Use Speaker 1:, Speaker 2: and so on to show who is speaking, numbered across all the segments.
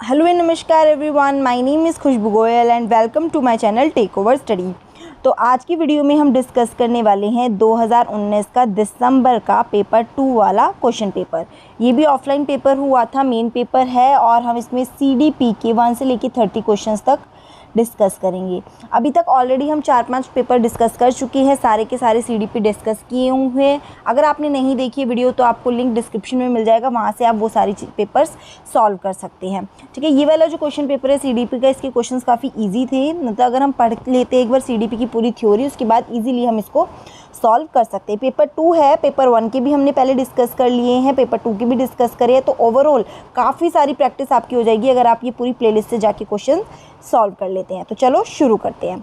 Speaker 1: Hello and नमस्कार everyone, my name is Khushboo Goyal and welcome to my channel take over study. तो आज की video में हम डिस्कस करने वाले हैं 2019 का दिसंबर का पेपर 2 वाला क्वेश्चन पेपर। ये भी ऑफलाइन पेपर हुआ था, मेन पेपर है और हम इसमें CDP के 1 से लेकर 30 क्वेश्चंस तक डिस्कस करेंगे। अभी तक ऑलरेडी हम 4-5 पेपर डिस्कस कर चुके हैं, सारे के सारे CDP डिस्कस किए हुए हैं। अगर आपने नहीं देखी वीडियो तो आपको लिंक डिस्क्रिप्शन में मिल जाएगा, वहाँ से आप वो सारी पेपर्स सॉल्व कर सकते हैं। ठीक है, ये वाला जो क्वेश्चन पेपर है CDP का, इसके क्वेश्चंस काफ़ी ईजी थे। मतलब अगर हम पढ़ लेते एक बार CDP की पूरी थ्योरी, उसके बाद ईजिली हम इसको सॉल्व कर सकते हैं। पेपर 2 है, पेपर 1 के भी हमने पहले डिस्कस कर लिए हैं, पेपर 2 के भी डिस्कस करिए, तो ओवरऑल काफ़ी सारी प्रैक्टिस आपकी हो जाएगी अगर आप ये पूरी प्लेलिस्ट से जाके क्वेश्चन सॉल्व कर लेते हैं। तो चलो शुरू करते हैं।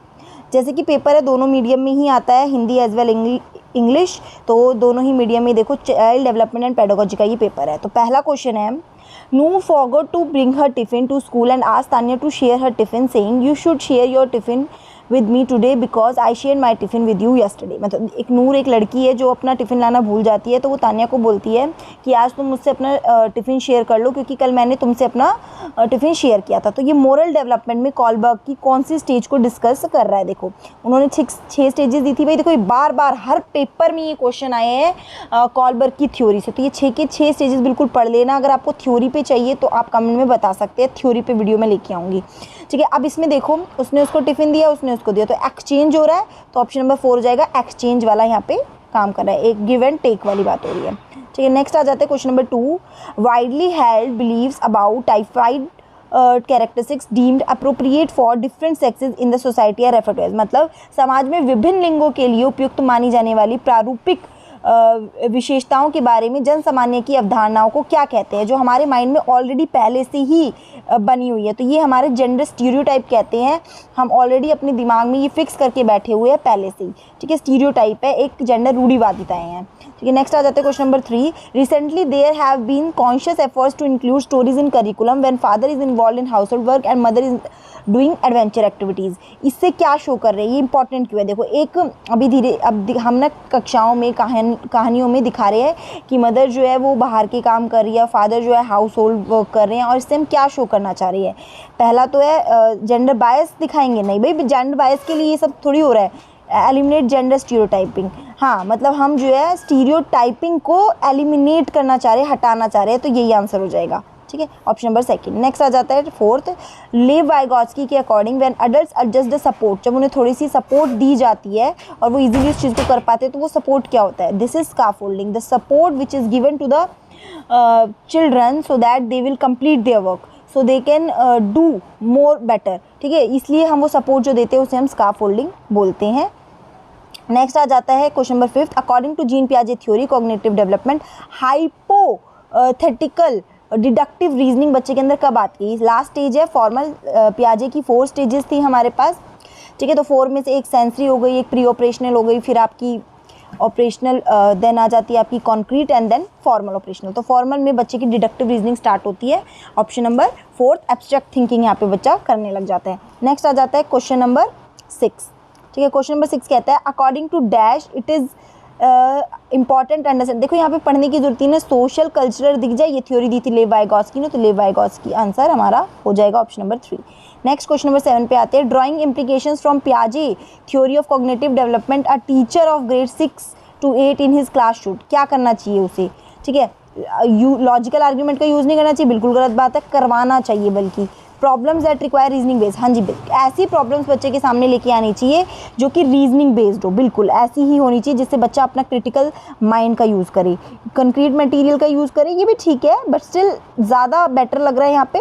Speaker 1: जैसे कि पेपर है दोनों मीडियम में ही आता है, हिंदी एज वेल इंग्लिश, तो दोनों ही मीडियम में। देखो, चाइल्ड डेवलपमेंट एंड पेडागोजी का ये पेपर है। तो पहला क्वेश्चन है, Noor forgot to bring her tiffin to school and asked Tanya to share her tiffin, saying, "You should share your tiffin with me today because I shared my tiffin with you yesterday." मतलब एक नूर एक लड़की है जो अपना tiffin लाना भूल जाती है, तो वो तानिया को बोलती है कि आज तुम मुझसे अपना टिफ़िन शेयर कर लो क्योंकि कल मैंने तुमसे अपना टिफ़िन शेयर किया था। तो ये मोरल डेवलपमेंट में कॉलबर्ग की कौन सी स्टेज को डिस्कस कर रहा है। देखो, उन्होंने 6 स्टेजेस दी थी भाई। देखो, ये बार बार हर पेपर में ये क्वेश्चन आए हैं कॉलबर्ग की थ्योरी से। तो ये 6 के 6 स्टेजेस बिल्कुल पढ़ लेना। अगर आपको थ्योरी पे चाहिए तो आप कमेंट में बता सकते हैं, थ्योरी पे वीडियो में लेके आऊँगी। ठीक है, अब इसमें देखो, उसने उसको टिफ़िन दिया, उसने उसको दिया, तो एक्सचेंज हो रहा है। तो ऑप्शन नंबर 4 हो जाएगा, एक्सचेंज वाला यहाँ पे काम कर रहा है, एक गिव एंड टेक वाली बात हो रही है। ठीक है, नेक्स्ट आ जाते हैं question number 2। Widely held beliefs about typhoid characteristics deemed appropriate for different sexes in the society are referred as. मतलब समाज में विभिन्न लिंगों के लिए उपयुक्त मानी जाने वाली प्रारूपिक विशेषताओं के बारे में जन सामान्य की अवधारणाओं को क्या कहते हैं, जो हमारे माइंड में ऑलरेडी पहले से ही बनी हुई है। तो ये हमारे जेंडर स्टीरियोटाइप कहते हैं। हम ऑलरेडी अपने दिमाग में ये फिक्स करके बैठे हुए हैं पहले से ही। ठीक है, स्टीरियोटाइप है, एक जेंडर रूढ़िवादिताएं हैं। ठीक है, नेक्स्ट आ जाते हैं question number 3। Recently there have been conscious efforts to include stories in curriculum when father is involve in household work and mother is doing adventure activities. इससे क्या शो कर रहे हैं, ये इंपॉर्टेंट क्यों है। देखो, एक अभी अब हम ना कक्षाओं में कहानियों में दिखा रहे हैं कि मदर जो है वो बाहर के काम कर रही है, फादर जो है हाउस होल्ड वर्क कर रहे हैं, और इससे हम क्या शो करना चाह रही है। पहला तो है जेंडर बायस दिखाएंगे, नहीं भाई, जेंडर बायस के लिए ये सब थोड़ी हो रहा है। एलिमिनेट जेंडर स्टीरियोटाइपिंग, हाँ, मतलब हम जो है स्टीरियोटाइपिंग को एलिमिनेट करना चाह रहे हैं, हटाना चाह रहे हैं, तो यही आंसर हो जाएगा। ठीक है, ऑप्शन नंबर 2। नेक्स्ट आ जाता है 4th। लेव वाइगोत्स्की के according when adults adjust the support, जब उन्हें थोड़ी सी सपोर्ट दी जाती है और वो इजीली उस चीज़ को कर पाते हैं, तो वो सपोर्ट क्या होता है। This is scaffolding, the support which is given to the children so that they will complete their work so they can do more better. ठीक है, इसलिए हम वो सपोर्ट जो देते हैं उसे हम स्कैफोल्डिंग बोलते हैं। नेक्स्ट आ जाता है question number 5। According to Jean पियाजे theory cognitive development hypothetical deductive reasoning बच्चे के अंदर कब आती है। लास्ट स्टेज है फॉर्मल, पियाजे की 4 स्टेजेस थी हमारे पास। ठीक है, तो 4 में से एक सेंसरी हो गई, एक प्री ऑपरेशनल हो गई, फिर आपकी ऑपरेशनल, देन आ जाती है आपकी concrete and then formal operational. तो फॉर्मल में बच्चे की डिडक्टिव रीजनिंग स्टार्ट होती है। ऑप्शन नंबर 4 एब्स्ट्रैक्ट थिंकिंग यहाँ पे बच्चा करने लग जाता है। नेक्स्ट आ जाता है क्वेश्चन नंबर 6। ठीक है, क्वेश्चन नंबर 6 कहता है, according to dash it is important understand. देखो, यहाँ पे पढ़ने की जरूरत नहीं, सोशल कल्चरल दिख जाए, ये थ्योरी दी थी लेव वाइगोत्स्की ने, तो लेव वाइगोत्स्की आंसर हमारा हो जाएगा option number 3। Next question number 7 पे आते हैं। ड्राइंग इम्प्लीकेशंस फ्रॉम पियाजे theory of cognitive development, a teacher of grade 6 to 8 in his class should, क्या करना चाहिए उसे। ठीक है, लॉजिकल आर्ग्यूमेंट का यूज़ नहीं करना चाहिए, बिल्कुल गलत बात है, करवाना चाहिए। बल्कि problems that require reasoning based, हाँ जी, ऐसी प्रॉब्लम्स बच्चे के सामने लेके आनी चाहिए जो कि रीजनिंग बेस्ड हो। बिल्कुल ऐसी ही होनी चाहिए जिससे बच्चा अपना क्रिटिकल माइंड का यूज़ करे। कंक्रीट मटेरियल का यूज़ करे, ये भी ठीक है, बट स्टिल ज़्यादा बेटर लग रहा है यहाँ पे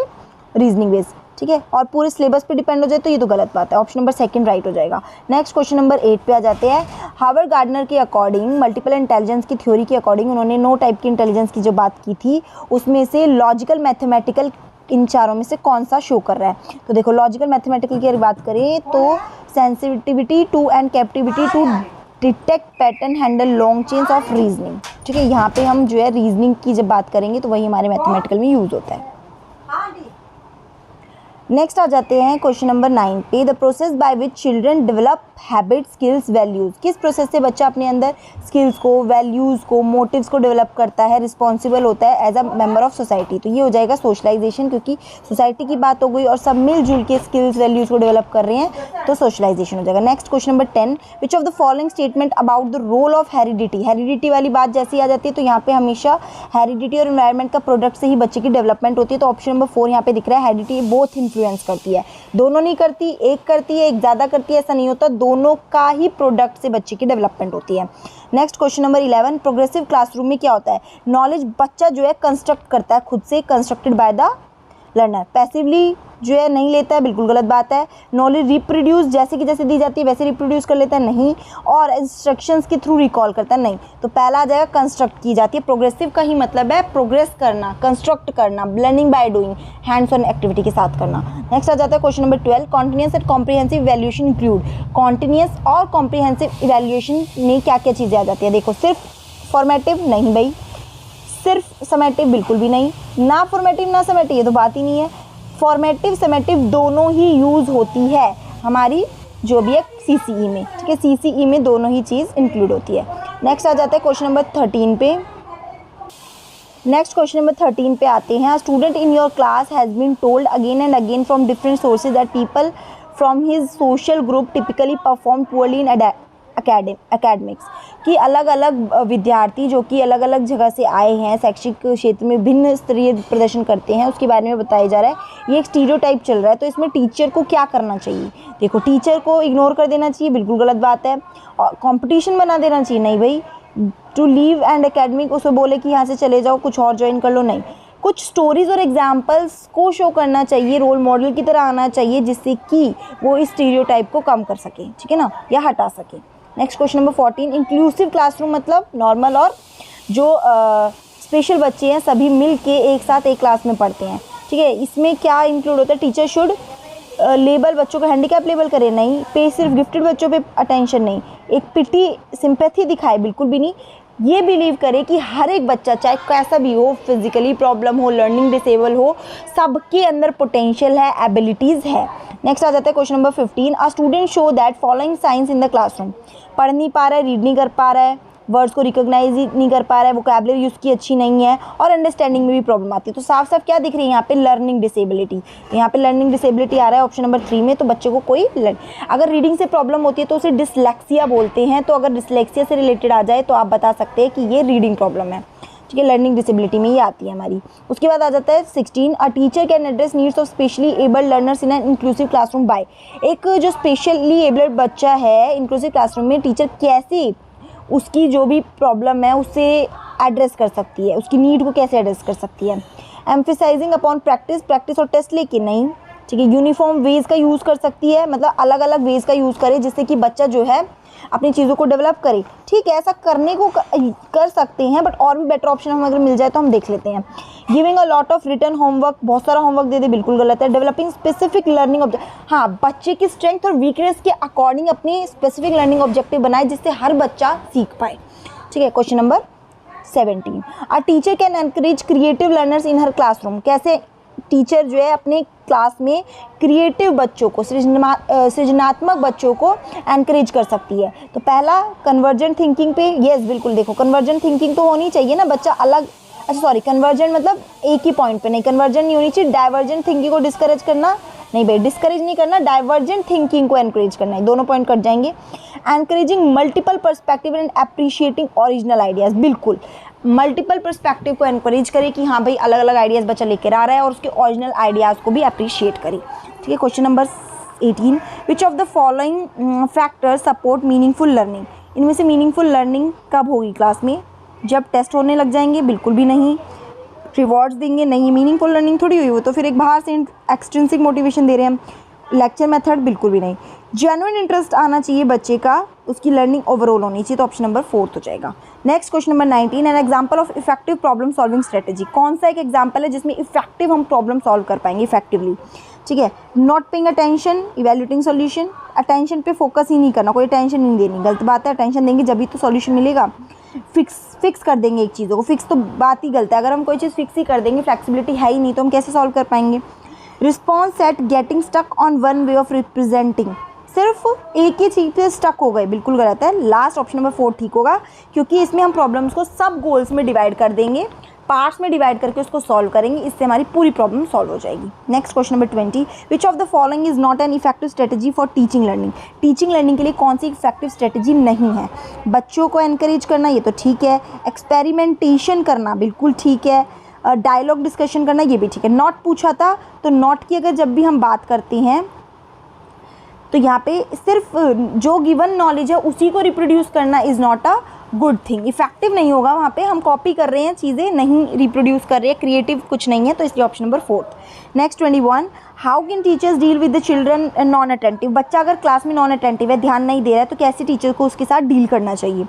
Speaker 1: रीजनिंग बेस्ड। ठीक है, और पूरे सिलेबस पे डिपेंड हो जाए तो ये तो गलत बात है। ऑप्शन नंबर 2 राइट हो जाएगा। नेक्स्ट क्वेश्चन नंबर 8 पे आ जाते हैं। हावर्ड गार्डनर के अकॉर्डिंग मल्टीपल इंटेलिजेंस की थ्योरी के अकॉर्डिंग उन्होंने 9 टाइप की इंटेलिजेंस की जो बात की थी, उसमें से लॉजिकल मैथमेटिकल इन चारों में से कौन सा शो कर रहा है। तो देखो, लॉजिकल मैथमेटिकल की अगर बात करें तो sensitivity to and capability to detect pattern handle long chains of reasoning. ठीक है, यहाँ पे हम जो है रीजनिंग की जब बात करेंगे तो वही हमारे मैथमेटिकल में यूज़ होता है। नेक्स्ट आ जाते हैं क्वेश्चन नंबर 9 पे, the process by which children develop habit, skills, values. किस प्रोसेस से बच्चा अपने अंदर स्किल्स को, वैल्यूज़ को, मोटिव्स को डेवलप करता है, रिस्पॉन्सिबल होता है as a member of society. तो ये हो जाएगा सोशलाइजेशन, क्योंकि सोसाइटी की बात हो गई और सब मिलजुल के स्किल्स, वैल्यूज़ को डेवलप कर रहे हैं, तो सोशलाइजेशन हो जाएगा। Next question number 10, which of the following statement about the role of heredity. Heredity वाली बात जैसी आ जाती है तो यहाँ पे हमेशा हेरिडिटी और एनवायरनमेंट का प्रोडक्ट से ही बच्चे की डेवलपमेंट होती है। तो ऑप्शन नंबर 4 यहाँ पे दिख रहा है, हेरिडिटी बोथ इन्फ्लुएंस करती है, दोनों नहीं करती, एक करती है, एक ज़्यादा करती है, ऐसा नहीं होता, दोनों का ही प्रोडक्ट से बच्चे की डेवलपमेंट होती है। Next question number 11, progressive classroom में क्या होता है? नॉलेज बच्चा जो है कंस्ट्रक्ट करता है खुद से, constructed by the learner. Passively जो है नहीं लेता है, बिल्कुल गलत बात है। नॉलेज रिप्रोड्यूस, जैसे कि जैसे दी जाती है वैसे रिप्रोड्यूस कर लेता है, नहीं। और इंस्ट्रक्शंस के थ्रू रिकॉल करता है, नहीं। तो पहला आ जाएगा कंस्ट्रक्ट की जाती है। प्रोग्रेसिव का ही मतलब है प्रोग्रेस करना, कंस्ट्रक्ट करना, learning by doing, hands on activity के साथ करना। नेक्स्ट आ जाता है question number 12, continuous and comprehensive evaluation include. Continuous और कॉम्प्रिहेंसिव इवैल्यूएशन में क्या क्या चीज़ें आ जाती है? देखो, सिर्फ फॉर्मेटिव नहीं भाई, सिर्फ समेटिव बिल्कुल भी नहीं, ना फॉर्मेटिव ना समेटिव, ये तो बात ही नहीं है। फॉर्मेटिव समेटिव दोनों ही यूज़ होती है हमारी जो भी है सीसीई में, ठीक है, सीसीई में दोनों ही चीज़ इंक्लूड होती है। नेक्स्ट आ जाता है क्वेश्चन नंबर 13 पे। नेक्स्ट क्वेश्चन नंबर 13 पे आते हैं, student in your class has been told again and again from different sources that people from his social group typically perform poorly in academics. कि अलग अलग विद्यार्थी जो कि अलग अलग जगह से आए हैं, शैक्षिक क्षेत्र में भिन्न स्तरीय प्रदर्शन करते हैं, उसके बारे में बताया जा रहा है। ये एक स्टीरियोटाइप चल रहा है, तो इसमें टीचर को क्या करना चाहिए? देखो, टीचर को इग्नोर कर देना चाहिए, बिल्कुल गलत बात है। और कंपटीशन बना देना चाहिए, नहीं भाई। टू लीव एंड एकेडमिक, उसे बोले कि यहाँ से चले जाओ, कुछ और ज्वाइन कर लो, नहीं। कुछ स्टोरीज और एग्जाम्पल्स को शो करना चाहिए, रोल मॉडल की तरह आना चाहिए, जिससे कि वो इस स्टीरियोटाइप को कम कर सके, ठीक है ना, या हटा सके। Next question number 14, inclusive classroom मतलब नॉर्मल और जो स्पेशल बच्चे हैं सभी मिल के एक साथ एक क्लास में पढ़ते हैं, ठीक है। इसमें क्या इंक्लूड होता है? टीचर शुड लेबल बच्चों को हैंडीकैप लेबल करे, नहीं। पे सिर्फ गिफ्टेड बच्चों पे अटेंशन, नहीं। एक पिटी सिंपैथी दिखाए, बिल्कुल भी नहीं। ये बिलीव करे कि हर एक बच्चा चाहे कैसा भी हो, फिजिकली प्रॉब्लम हो, लर्निंग डिसेबल हो, सबके अंदर पोटेंशियल है, एबिलिटीज़ है। नेक्स्ट आ जाता है question number 15, a student show that following science in the classroom. पढ़ नहीं पा रहा है, रीड नहीं कर पा रहा है, वर्ड्स को रिकॉग्नाइज नहीं कर पा रहा है, वोकैबुलरी यूज़ की अच्छी नहीं है, और अंडरस्टैंडिंग में भी प्रॉब्लम आती है। तो साफ साफ क्या दिख रही है यहाँ पे? Learning disability. तो यहाँ पे लर्निंग डिसेबिलिटी आ रहा है ऑप्शन नंबर 3 में। तो बच्चे को कोई अगर रीडिंग से प्रॉब्लम होती है तो उसे डिसलेक्सिया बोलते हैं। तो अगर डिसलेक्सिया से रिलेटेड आ जाए तो आप बता सकते हैं कि ये रीडिंग प्रॉब्लम है, ठीक है, लर्निंग डिसेबिलिटी में ये आती है हमारी। उसके बाद आ जाता है 16, a teacher can address needs of specially abled learners in an inclusive classroom by. एक जो स्पेशली एबल्ड बच्चा है इंक्लूसिव क्लासरूम में टीचर कैसे उसकी जो भी प्रॉब्लम है उससे एड्रेस कर सकती है, उसकी नीड को कैसे एड्रेस कर सकती है। एम्फेसाइजिंग अपॉन प्रैक्टिस और टेस्ट लेके नहीं, ठीक है। यूनिफॉर्म वेज का यूज़ कर सकती है, मतलब अलग अलग वेज का यूज़ करे जिससे कि बच्चा जो है अपनी चीज़ों को डेवलप करे, ठीक है। ऐसा करने को कर सकते हैं, बट और भी बेटर ऑप्शन हमें अगर मिल जाए तो हम देख लेते हैं। Giving a lot of return homework, बहुत सारा होमवर्क दे दे, बिल्कुल गलत है। डेवलपिंग स्पेसिफिक लर्निंग ऑब्जेक्ट, हाँ, बच्चे की स्ट्रेंथ और वीकनेस के अकॉर्डिंग अपनी स्पेसिफिक लर्निंग ऑब्जेक्टिव बनाए जिससे हर बच्चा सीख पाए, ठीक है। Question number 17, a teacher can encourage creative learners in her classroom. कैसे टीचर जो है अपने क्लास में क्रिएटिव बच्चों को, सृजनात्मक बच्चों को एनकरेज कर सकती है? तो पहला कन्वर्जेंट थिंकिंग पे, यस बिल्कुल। देखो, कन्वर्जेंट थिंकिंग तो होनी चाहिए ना, बच्चा अलग, अच्छा सॉरी, कन्वर्जेंट मतलब एक ही पॉइंट पे नहीं, कन्वर्जेंट नहीं होनी चाहिए। डाइवर्जेंट थिंकिंग को डिस्करेज करना नहीं भाई, डिस्करेज नहीं करना, डाइवर्जेंट थिंकिंग को एनकरेज करना है, दोनों पॉइंट कट जाएंगे। Encouraging multiple perspective and appreciating original ideas, बिल्कुल मल्टीपल पर्सपेक्टिव को एनकरेज करे कि हाँ भाई अलग अलग आइडियाज़ बच्चा लेकर आ रहा है और उसके ओरिजिनल आइडियाज़ को भी अप्रिशिएट करे, ठीक है। Question number 18, which of the following factors support meaningful learning. इनमें से मीनिंगफुल लर्निंग कब होगी क्लास में? जब टेस्ट होने लग जाएंगे, बिल्कुल भी नहीं। रिवॉर्ड्स देंगे, नहीं, मीनिंगफुल लर्निंग थोड़ी हुई, वो तो फिर एक बाहर से एक्सट्रिंसिक मोटिवेशन दे रहे हैं। लेक्चर मेथड, बिल्कुल भी नहीं। जेन्युइन इंटरेस्ट आना चाहिए बच्चे का, उसकी लर्निंग ओवरऑल होनी चाहिए, तो ऑप्शन नंबर 4 हो जाएगा। Next question number 19, an example of effective problem solving strategy. कौन सा एक एग्जांपल है जिसमें इफेक्टिव हम प्रॉब्लम सॉल्व कर पाएंगे इफेक्टिवली, ठीक है। Not paying attention, evaluating solution. Attention पे फोकस ही नहीं करना, कोई अटेंशन नहीं देनी, गलत बात है। अटेंशन देंगे जब ही तो सॉल्यूशन मिलेगा। फिक्स कर देंगे एक चीज़ों को, फिक्स तो बात ही गलत है। अगर हम कोई चीज़ फिक्स ही कर देंगे, फ्लेक्सिबिलिटी है ही नहीं, तो हम कैसे सॉल्व कर पाएंगे। Response at getting stuck on one way of representing, सिर्फ एक ही चीज़ पे स्टक हो गए, बिल्कुल गलत है। लास्ट ऑप्शन नंबर 4 ठीक होगा, क्योंकि इसमें हम प्रॉब्लम्स को सब गोल्स में डिवाइड कर देंगे, पार्ट्स में डिवाइड करके उसको सॉल्व करेंगे, इससे हमारी पूरी प्रॉब्लम सॉल्व हो जाएगी। Next question number 20, which of the following is not an effective strategy for teaching learning. Teaching learning के लिए कौन सी इफेक्टिव स्ट्रेटजी नहीं है? बच्चों को एनकरेज करना, ये तो ठीक है। एक्सपेरिमेंटेशन करना, बिल्कुल ठीक है। डायलॉग डिस्कशन करना, ये भी ठीक है। नॉट पूछा था, तो नॉट की अगर जब भी हम बात करते हैं तो यहाँ पे सिर्फ जो गिवन नॉलेज है उसी को रिप्रोड्यूस करना is not a good thing, effective नहीं होगा। वहाँ पे हम कॉपी कर रहे हैं, चीज़ें नहीं रिप्रोड्यूस कर रहे हैं, क्रिएटिव कुछ नहीं है, तो इसलिए option number 4। Next 21, how can teachers deal with the children non attentive. बच्चा अगर क्लास में नॉन अटेंटिव है, ध्यान नहीं दे रहा है, तो कैसे टीचर को उसके साथ डील करना चाहिए?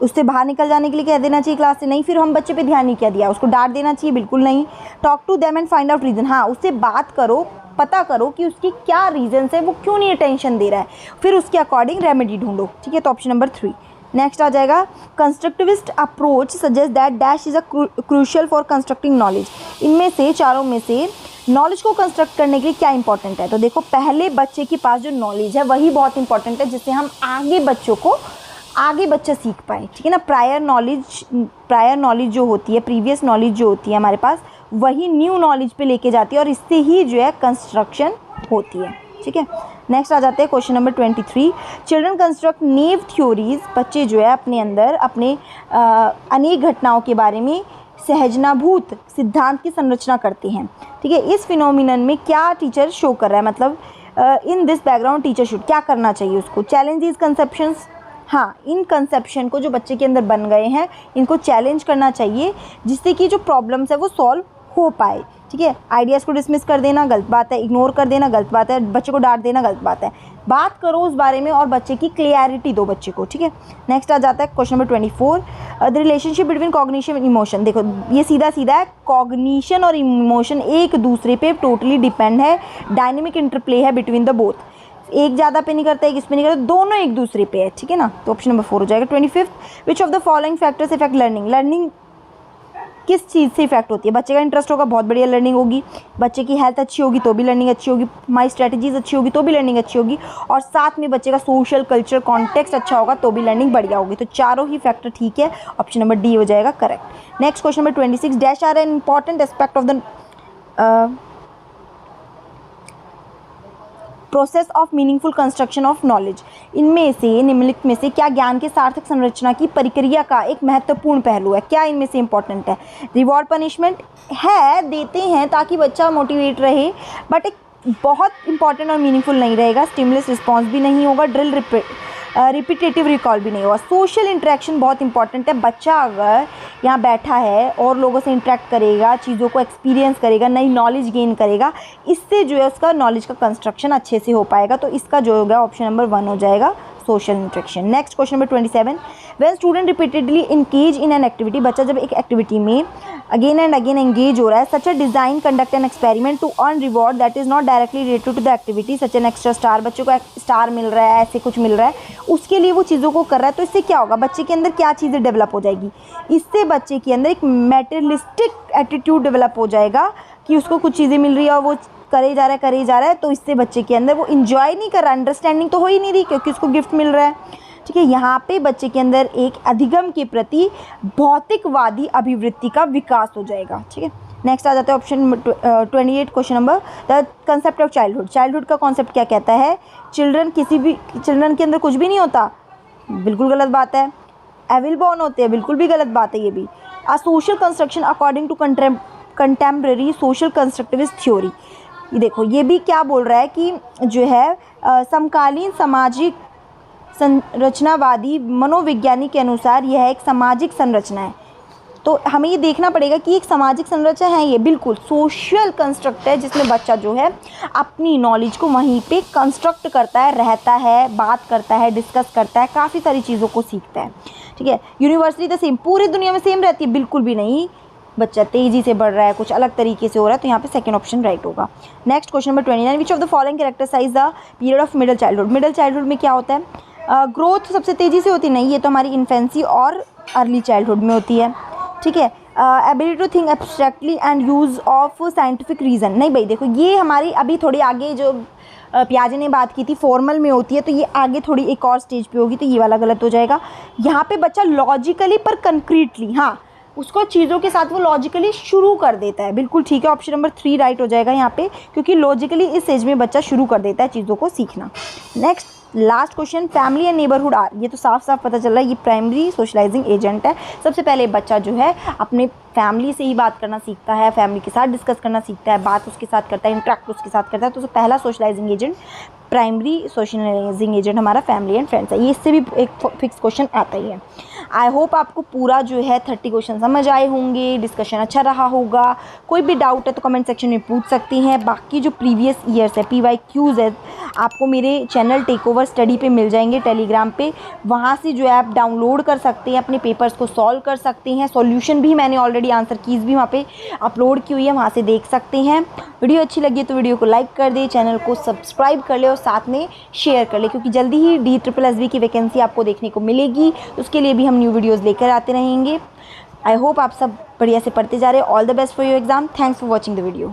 Speaker 1: उससे बाहर निकल जाने के लिए कह देना चाहिए क्लास से, नहीं फिर हम बच्चे पे ध्यान नहीं किया दिया, उसको डांट देना चाहिए, बिल्कुल नहीं। Talk to them and find out reason, हाँ उससे बात करो, पता करो कि उसकी क्या रीजंस है, वो क्यों नहीं अटेंशन दे रहा है, फिर उसके अकॉर्डिंग रेमेडी ढूंढो, ठीक है। तो ऑप्शन नंबर 3। नेक्स्ट आ जाएगा, constructivist approach suggest that dash is a crucial for constructing knowledge. इनमें से चारों में से नॉलेज को कंस्ट्रक्ट करने के लिए क्या इंपॉर्टेंट है? तो देखो, पहले बच्चे के पास जो नॉलेज है वही बहुत इंपॉर्टेंट है, जिससे हम आगे बच्चा सीख पाए, ठीक है ना। प्रायर नॉलेज जो होती है, प्रीवियस नॉलेज जो होती है हमारे पास, वही न्यू नॉलेज पे लेके जाती है और इससे ही जो है कंस्ट्रक्शन होती है, ठीक है। नेक्स्ट आ जाते हैं क्वेश्चन नंबर 23, चिल्ड्रन कंस्ट्रक्ट नेव थ्योरीज। बच्चे जो है अपने अंदर अपने अनेक घटनाओं के बारे में सहजनाभूत सिद्धांत की संरचना करते हैं, ठीक है। इस फिनोमिनन में क्या टीचर शो कर रहा है, मतलब in this background teacher should, क्या करना चाहिए उसको? चैलेंज दीज कंसेप्शंस, हाँ इन कंसेप्शन को जो बच्चे के अंदर बन गए हैं इनको चैलेंज करना चाहिए, जिससे कि जो प्रॉब्लम्स है वो सॉल्व हो पाए, ठीक है। आइडियाज़ को डिसमिस कर देना गलत बात है, इग्नोर कर देना गलत बात है, बच्चे को डांट देना गलत बात है। बात करो उस बारे में और बच्चे की क्लियरिटी दो बच्चे को, ठीक है। नेक्स्ट आ जाता है question number 24, the relationship between cognition and emotion. देखो ये सीधा सीधा है, कॉग्निशन और इमोशन एक दूसरे पे टोटली डिपेंड है, डायनेमिक इंटरप्ले है बिटवीन द बोथ। एक ज़्यादा पे नहीं करता, एक इसमें नहीं करता, दोनों एक दूसरे पे है, ठीक है ना। तो ऑप्शन नंबर 4 हो जाएगा। 25, विच of the following factors effect learning. Learning किस चीज़ से इफेक्ट होती है? बच्चे का इंटरेस्ट होगा, बहुत बढ़िया लर्निंग होगी। बच्चे की हेल्थ अच्छी होगी तो भी लर्निंग अच्छी होगी। माई स्ट्रेटजीज अच्छी होगी तो भी लर्निंग अच्छी होगी, और साथ में बच्चे का सोशल कल्चर कॉन्टेक्स्ट अच्छा होगा तो भी लर्निंग बढ़िया होगी। तो चारों ही फैक्टर ठीक है, ऑप्शन नंबर डी हो जाएगा correct. Next question number 26, dash are an important aspect of the process of meaningful construction of knowledge. इनमें से निम्नलिखित में से क्या ज्ञान के सार्थक संरचना की प्रक्रिया का एक महत्वपूर्ण पहलू है? क्या इनमें से इंपॉर्टेंट है? रिवॉर्ड पनिशमेंट है, देते हैं ताकि बच्चा मोटिवेट रहे, बट एक बहुत इंपॉर्टेंट और मीनिंगफुल नहीं रहेगा। स्टिमुलस रिस्पॉन्स भी नहीं होगा, ड्रिल रिपीटेटिव रिकॉल भी नहीं होगा। सोशल इंटरेक्शन बहुत इंपॉर्टेंट है। बच्चा अगर यहाँ बैठा है और लोगों से इंटरेक्ट करेगा, चीज़ों को एक्सपीरियंस करेगा, नई नॉलेज गेन करेगा, इससे जो है उसका नॉलेज का कंस्ट्रक्शन अच्छे से हो पाएगा। तो इसका जो होगा ऑप्शन नंबर 1 हो जाएगा, social interaction. Next question number 27, when student repeatedly engage in an activity. बच्चा जब एक एक्टिविटी में अगेन एंड अगेन एंगेज हो रहा है, such a design conduct an experiment to earn reward that is not directly related to the activity, such an extra star. बच्चों को star मिल रहा है, ऐसे कुछ मिल रहा है, उसके लिए वो चीज़ों को कर रहा है, तो इससे क्या होगा? बच्चे के अंदर क्या चीज़ें डेवलप हो जाएगी? इससे बच्चे के अंदर एक मैटेरियलिस्टिक एटीट्यूड डेवलप हो जाएगा कि उसको कुछ चीज़ें मिल रही है और वो करे जा रहा है, तो इससे बच्चे के अंदर वो इन्जॉय नहीं कर रहा, अंडरस्टैंडिंग तो हो ही नहीं रही क्योंकि उसको गिफ्ट मिल रहा है, ठीक है। यहाँ पे बच्चे के अंदर एक अधिगम के प्रति भौतिकवादी अभिवृत्ति का विकास हो जाएगा, ठीक है। नेक्स्ट आ जाता है option 28 question number, the concept of childhood. Childhood का कॉन्सेप्ट क्या कहता है? चिल्ड्रन के अंदर कुछ भी नहीं होता, बिल्कुल गलत बात है। एविल बॉर्न होते हैं, बिल्कुल भी गलत बात है ये भी। A social construction according to contemporary social constructivist theory. ये देखो, ये भी क्या बोल रहा है कि जो है समकालीन सामाजिक संरचनावादी मनोविज्ञानी के अनुसार यह एक सामाजिक संरचना है। तो हमें ये देखना पड़ेगा कि एक सामाजिक संरचना है, ये बिल्कुल सोशल कंस्ट्रक्ट है, जिसमें बच्चा जो है अपनी नॉलेज को वहीं पे कंस्ट्रक्ट करता है, रहता है, बात करता है, डिस्कस करता है, काफ़ी सारी चीज़ों को सीखता है, ठीक है। यूनिवर्सली द सेम, पूरी दुनिया में सेम रहती है? बिल्कुल भी नहीं। बच्चा तेज़ी से बढ़ रहा है, कुछ अलग तरीके से हो रहा है, तो यहाँ पे सेकंड ऑप्शन राइट होगा। Next question number 29, which of the following characterize the period of middle childhood. Middle childhood में क्या होता है? ग्रोथ सबसे तेज़ी से होती नहीं, ये तो हमारी इन्फेंसी और अर्ली चाइल्डहुड में होती है, ठीक है। Ability to think abstractly and use of scientific reason. नहीं भाई देखो, ये हमारी अभी थोड़ी आगे जो प्याजे ने बात की थी फॉर्मल में होती है, तो ये आगे थोड़ी एक और स्टेज पे होगी, तो ये वाला गलत हो जाएगा। यहाँ पे बच्चा लॉजिकली पर कंक्रीटली, हाँ उसको चीज़ों के साथ वो लॉजिकली शुरू कर देता है, बिल्कुल ठीक है, ऑप्शन नंबर 3 राइट हो जाएगा यहाँ पे, क्योंकि लॉजिकली इस एज में बच्चा शुरू कर देता है चीज़ों को सीखना। Next last question, family and neighbourhood are, ये तो साफ साफ पता चल रहा है ये प्राइमरी सोशलाइजिंग एजेंट है। सबसे पहले बच्चा जो है अपने फैमिली से ही बात करना सीखता है, फैमिली के साथ डिस्कस करना सीखता है, बात उसके साथ करता है, इंटरेक्ट उसके साथ करता है, तो पहला socializing agent, primary socializing agent हमारा फैमिली एंड फ्रेंड्स है। ये इससे भी एक फिक्स क्वेश्चन आता ही है। आई होप आपको पूरा जो है 30 क्वेश्चन समझ आए होंगे, डिस्कशन अच्छा रहा होगा। कोई भी डाउट है तो कमेंट सेक्शन में पूछ सकती हैं। बाकी जो प्रीवियस ईयर्स है PYQs है आपको मेरे चैनल टेक ओवर स्टडी पे मिल जाएंगे टेलीग्राम पे, वहाँ से जो है आप डाउनलोड कर सकते हैं, अपने पेपर्स को सॉल्व कर सकते हैं। सॉल्यूशन भी मैंने ऑलरेडी आंसर कीज़ भी वहाँ पे अपलोड की हुई है, वहाँ से देख सकते हैं। वीडियो अच्छी लगी तो वीडियो को लाइक कर दे, चैनल को सब्सक्राइब कर ले और साथ में शेयर कर ले, क्योंकि जल्दी ही DSSB की वैकेंसी आपको देखने को मिलेगी, उसके लिए भी हम न्यू वीडियोज़ लेकर आते रहेंगे। आई होप आप सब बढ़िया से पढ़ते जा रहे हैं। All the best for your exam. Thanks for watching the video.